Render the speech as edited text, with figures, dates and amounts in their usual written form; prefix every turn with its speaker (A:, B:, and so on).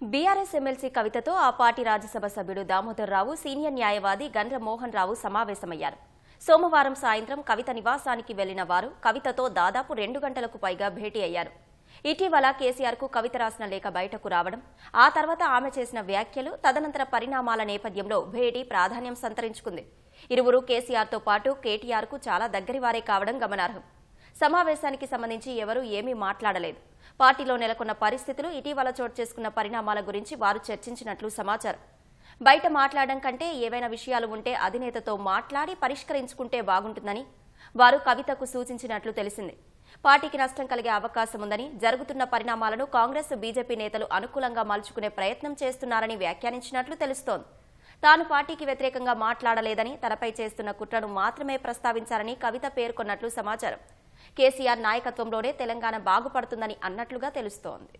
A: BRS MLC కవితతో ఆ party Rajya Sabha సభ్యుడు దామోదర్ రావు senior న్యాయవాది గండ్ర మోహన్ రావు సమావేశమయ్యారు. సోమవారం సాయంత్రం కవిత నివాసానికి వెళ్లిన వారు కవితతో దాదాపు 2 గంటలకు పైగా భేటీ అయ్యారు. ఇటీవల కేసీఆర్కు కవిత రాసిన లేఖ బయటకు రావడం, ఆ తర్వాత ఆమె చేసిన వ్యాఖ్యలు, తదనంతర పరిణామాల నేపథ్యంలో భేటీ ప్రాధాన్యం సంతరించుకుంది. ఇరువురు కేసీఆర్తో పాటు కేటీఆర్కు చాలా దగ్గరివారే కావడం గమనార్హం. సమావేశానికి సంబంధించి ఎవరూ ఏమీ మాట్లాడలేదు. పార్టీలో నెలకొన్న పరిస్థితులు, ఇటీవల చోటు చేసుకున్న పరిణామాల గురించి వారు చర్చించినట్లు సమాచారం. బయట మాట్లాడడం కంటే ఏవైనా విషయాలు ఉంటే అధినేతతో మాట్లాడి పరిష్కరించుకుంటే బాగుంటుందని వారు కవితకు సూచించినట్లు తెలిసింది. పార్టీకి నష్టం కలిగే అవకాశం ఉందని, జరుగుతున్న పరిణామాలను కాంగ్రెస్, బీజేపీ నేతలు అనుకూలంగా మలుచుకునే ప్రయత్నం చేస్తున్నారని వ్యాఖ్యానించినట్లు తెలుస్తోంది. తాను పార్టీకి వ్యతిరేకంగా మాట్లాడలేదని, తనపై చేస్తున్న కుట్రను మాత్రమే ప్రస్తావించారని కవిత పేర్కొన్నట్లు సమాచారం. కేసీఆర్ నాయకత్వంలోనే తెలంగాణ బాగుపడుతుందని అన్నట్లుగా తెలుస్తోంది.